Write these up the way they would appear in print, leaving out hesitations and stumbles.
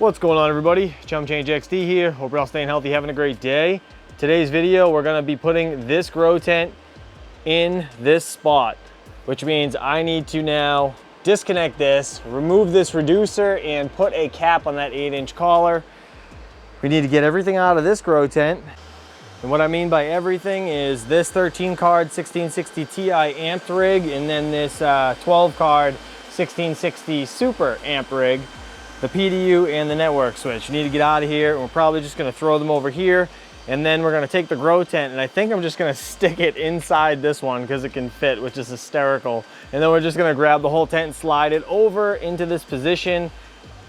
What's going on, everybody? Chum Change XD here. Hope you're all staying healthy, having a great day. Today's video, we're gonna be putting this grow tent in this spot, which means I need to now disconnect this, remove this reducer, and put a cap on that 8-inch collar. We need to get everything out of this grow tent. And what I mean by everything is this 13 card 1660 Ti amped rig, and then this 12 card 1660 super amp rig, the PDU and the network switch. You need to get out of here, and we're probably just gonna throw them over here, and then we're gonna take the grow tent, and I think I'm just gonna stick it inside this one because it can fit, which is hysterical. And then we're just gonna grab the whole tent and slide it over into this position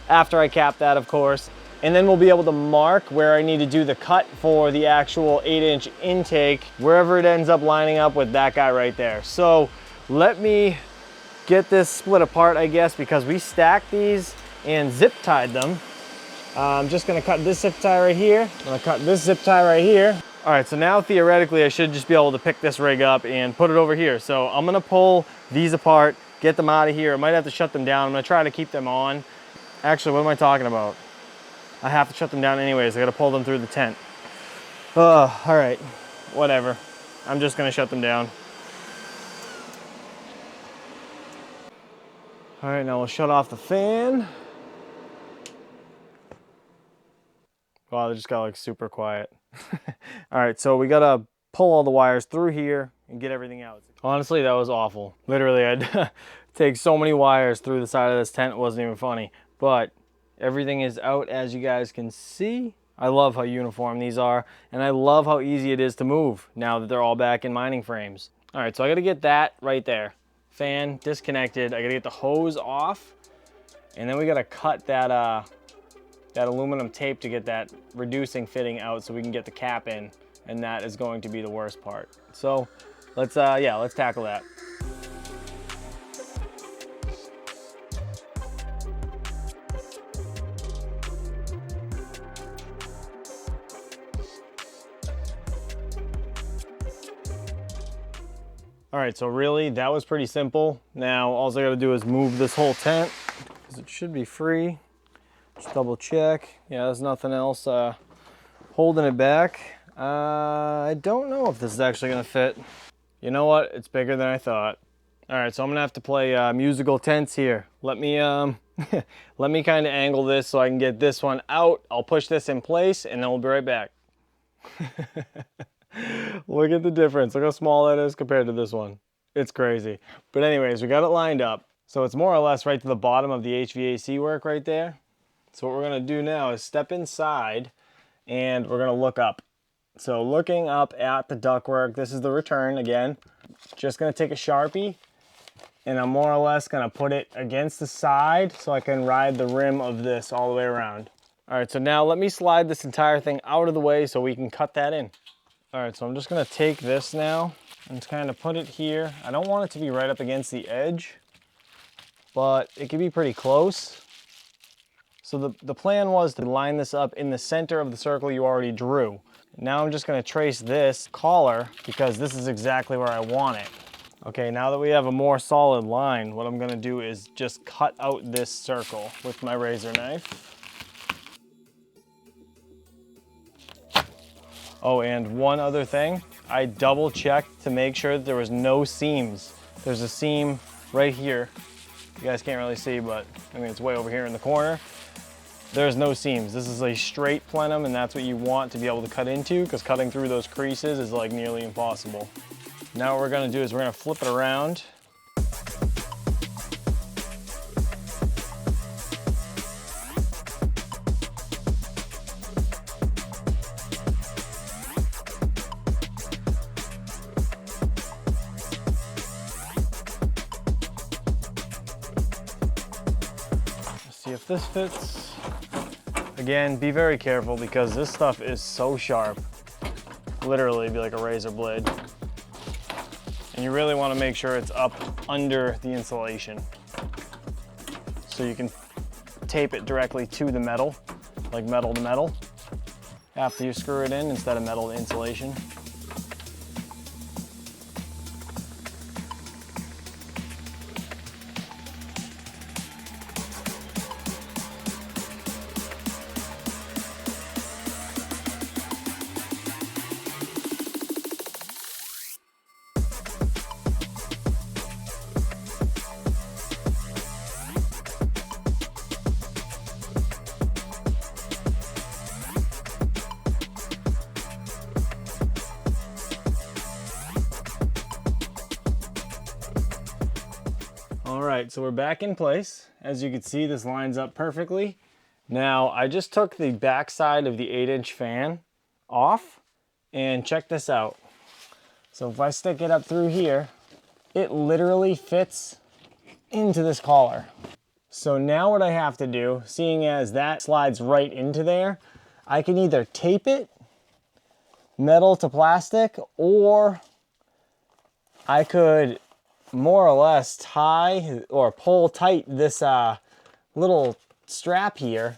after I cap that, of course. And then we'll be able to mark where I need to do the cut for the actual 8-inch intake, wherever it ends up lining up with that guy right there. So let me get this split apart, I guess, because we stacked these and zip tied them. I'm just gonna cut this zip tie right here. I'm gonna cut this zip tie right here. All right, so now theoretically I should just be able to pick this rig up and put it over here. So I'm gonna pull these apart, get them out of here. I might have to shut them down. I'm gonna try to keep them on. Actually, what am I talking about? I have to shut them down anyways. I gotta pull them through the tent. All right, whatever. I'm just gonna shut them down. All right, now we'll shut off the fan. Wow, they just got like super quiet. All right, so we gotta pull all the wires through here and get everything out. Honestly, that was awful. Literally, I'd take so many wires through the side of this tent, it wasn't even funny. But everything is out, as you guys can see. I love how uniform these are, and I love how easy it is to move now that they're all back in mining frames. All right, so I gotta get that right there. Fan disconnected. I gotta get the hose off, and then we gotta cut that that aluminum tape to get that reducing fitting out so we can get the cap in, and that is going to be the worst part. So let's tackle that. All right, so really that was pretty simple. Now all I gotta do is move this whole tent because it should be free. Just double check. Yeah, there's nothing else holding it back. I don't know if this is actually gonna fit. You know what? It's bigger than I thought. All right, so I'm gonna have to play musical tents here. Let me let me kind of angle this so I can get this one out. I'll push this in place, and then we'll be right back. Look at the difference. Look how small that is compared to this one. It's crazy. But anyways, we got it lined up. So it's more or less right to the bottom of the HVAC work right there. So what we're gonna do now is step inside and we're gonna look up. So looking up at the ductwork, this is the return again. Just gonna take a Sharpie and I'm more or less gonna put it against the side so I can ride the rim of this all the way around. All right, so now let me slide this entire thing out of the way so we can cut that in. All right, so I'm just gonna take this now and kind of put it here. I don't want it to be right up against the edge, but it could be pretty close. So the plan was to line this up in the center of the circle you already drew. Now I'm just gonna trace this collar because this is exactly where I want it. Okay, now that we have a more solid line, what I'm gonna do is just cut out this circle with my razor knife. Oh, and one other thing, I double checked to make sure that there was no seams. There's a seam right here. You guys can't really see, but I mean, it's way over here in the corner. There's no seams. This is a straight plenum, and that's what you want to be able to cut into, because cutting through those creases is like nearly impossible. Now what we're gonna do is we're gonna flip it around. See if this fits. Again, be very careful because this stuff is so sharp. Literally be like a razor blade. And you really want to make sure it's up under the insulation so you can tape it directly to the metal, like metal to metal, after you screw it in instead of metal to insulation. right, so we're back in place. As you can see, this lines up perfectly. Now, I just took the back side of the 8-inch fan off, and check this out. So if I stick it up through here, it literally fits into this collar. So now what I have to do, seeing as that slides right into there, I can either tape it, metal to plastic, or I could more or less tie or pull tight this little strap here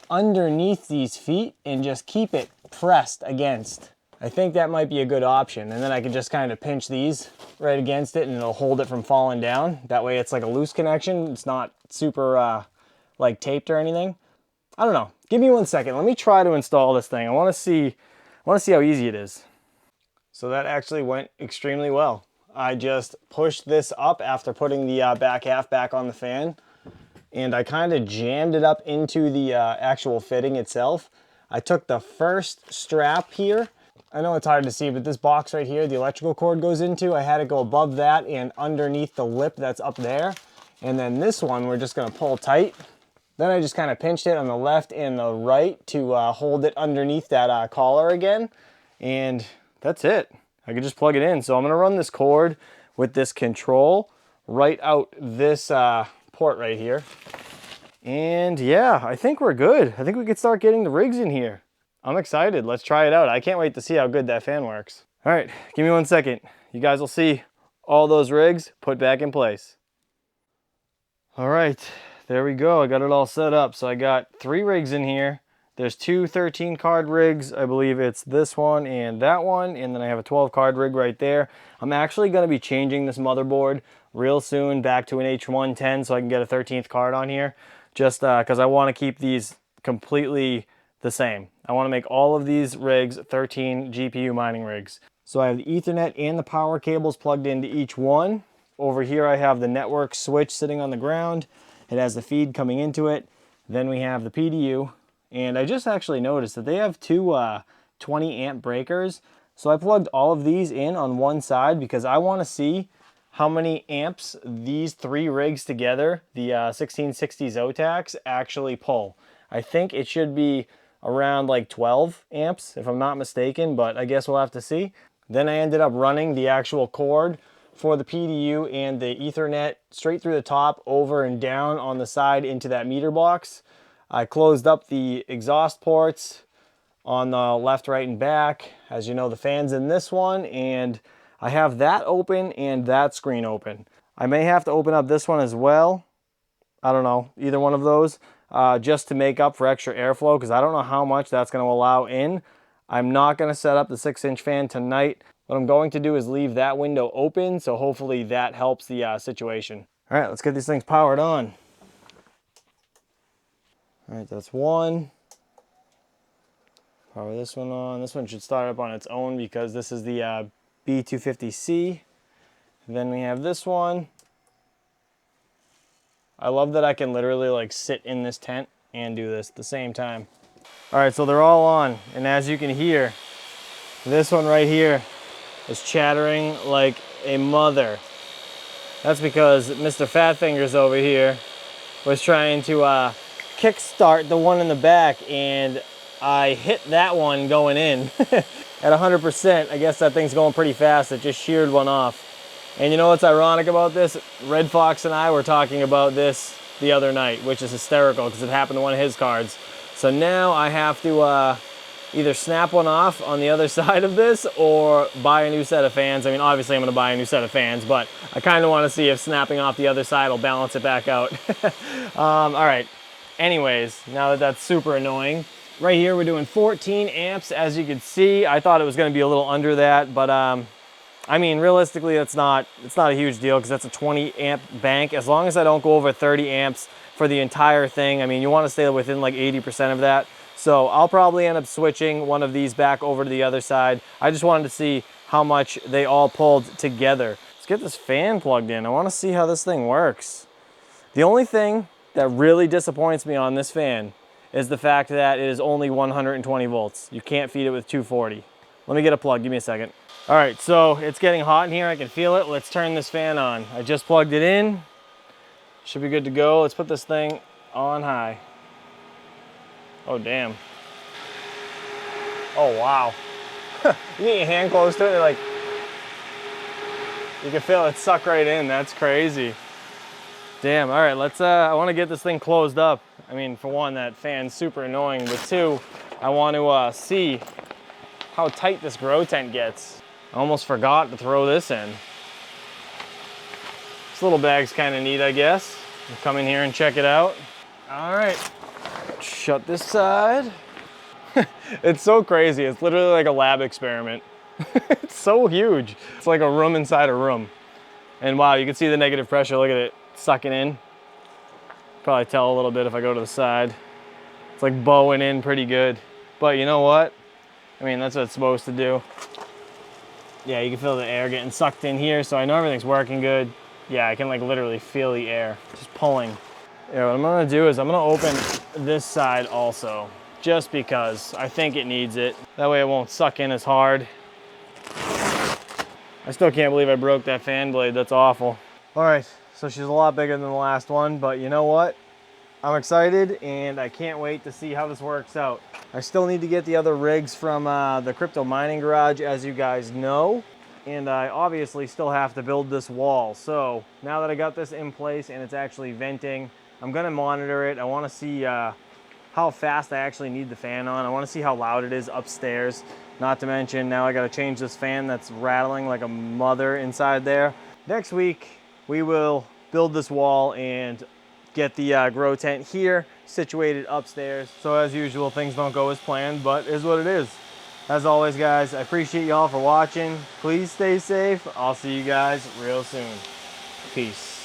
underneath these feet and just keep it pressed against. I think that might be a good option. And then I can just kind of pinch these right against it and it'll hold it from falling down. That way it's like a loose connection. It's not super like taped or anything. I don't know. Give me 1 second. Let me try to install this thing. I want to see how easy it is. So that actually went extremely well. I just pushed this up after putting the back half back on the fan, and I kind of jammed it up into the actual fitting itself. I took the first strap here. I know it's hard to see, but this box right here, the electrical cord goes into, I had it go above that and underneath the lip that's up there. And then this one, we're just gonna pull tight. Then I just kind of pinched it on the left and the right to hold it underneath that collar again. And that's it. I can just plug it in. So I'm gonna run this cord with this control right out this port right here. And yeah, I think we're good. I think we could start getting the rigs in here. I'm excited. Let's try it out. I can't wait to see how good that fan works. All right, give me 1 second. You guys will see all those rigs put back in place. All right, there we go. I got it all set up. So I got 3 rigs in here. There's 2 13 card rigs. I believe it's this one and that one. And then I have a 12 card rig right there. I'm actually going to be changing this motherboard real soon back to an H110 so I can get a 13th card on here. Just because I want to keep these completely the same. I want to make all of these rigs 13 GPU mining rigs. So I have the Ethernet and the power cables plugged into each one. Over here I have the network switch sitting on the ground. It has the feed coming into it. Then we have the PDU. And I just actually noticed that they have 2 20 amp breakers. So I plugged all of these in on one side because I want to see how many amps these 3 rigs together, the 1660 Zotacs, actually pull. I think it should be around like 12 amps if I'm not mistaken, but I guess we'll have to see. Then I ended up running the actual cord for the PDU and the Ethernet straight through the top, over and down on the side into that meter box. I closed up the exhaust ports on the left, right, and back. As you know, the fan's in this one, and I have that open and that screen open. I may have to open up this one as well. I don't know, either one of those, just to make up for extra airflow, because I don't know how much that's going to allow in. I'm not going to set up the 6-inch fan tonight. What I'm going to do is leave that window open, so hopefully that helps the situation. All right, let's get these things powered on. All right, that's one. Power this one on. This one should start up on its own because this is the B250C. Then we have this one. I love that I can literally like sit in this tent and do this at the same time. All right, so they're all on. And as you can hear, this one right here is chattering like a mother. That's because Mr. Fat Fingers over here was trying to kickstart the one in the back, and I hit that one going in at 100%. I guess that thing's going pretty fast. It just sheared one off. And you know what's ironic about this? Red Fox and I were talking about this the other night, which is hysterical because it happened to one of his cards. So now I have to either snap one off on the other side of this or buy a new set of fans. I mean, obviously I'm going to buy a new set of fans, but I kind of want to see if snapping off the other side will balance it back out. All right. Anyways, now that that's super annoying, right here we're doing 14 amps. As you can see, I thought it was going to be a little under that, but I mean, realistically, it's not a huge deal because that's a 20 amp bank. As long as I don't go over 30 amps for the entire thing, I mean, you want to stay within like 80% of that. So I'll probably end up switching one of these back over to the other side. I just wanted to see how much they all pulled together. Let's get this fan plugged in. I want to see how this thing works. The only thing that really disappoints me on this fan is the fact that it is only 120 volts. You can't feed it with 240. Let me get a plug, give me a second. All right, so it's getting hot in here, I can feel it. Let's turn this fan on. I just plugged it in. Should be good to go. Let's put this thing on high. Oh, damn. Oh, wow. You get your hand close to it, like, you can feel it suck right in. That's crazy. Damn, all right, let's, I wanna get this thing closed up. I mean, for one, that fan's super annoying, but two, I want to see how tight this grow tent gets. I almost forgot to throw this in. This little bag's kind of neat, I guess. Come in here and check it out. All right, shut this side. It's so crazy. It's literally like a lab experiment. It's so huge. It's like a room inside a room. And wow, you can see the negative pressure. Look at it sucking in. Probably tell a little bit if I go to the side. It's like bowing in pretty good. But you know what? I mean, that's what it's supposed to do. Yeah, you can feel the air getting sucked in here, so I know everything's working good. Yeah, I can like literally feel the air just pulling. Yeah, what I'm gonna do is I'm gonna open this side also, just because I think it needs it. That way it won't suck in as hard. I still can't believe I broke that fan blade. That's awful. All right, so she's a lot bigger than the last one, but you know what? I'm excited and I can't wait to see how this works out. I still need to get the other rigs from the crypto mining garage, as you guys know. And I obviously still have to build this wall. So now that I got this in place and it's actually venting, I'm gonna monitor it. I wanna see how fast I actually need the fan on. I wanna see how loud it is upstairs. Not to mention, now I gotta change this fan that's rattling like a mother inside there. Next week, we will build this wall and get the grow tent here situated upstairs. So as usual, things don't go as planned, but it is what it is. As always, guys, I appreciate y'all for watching. Please stay safe. I'll see you guys real soon. Peace.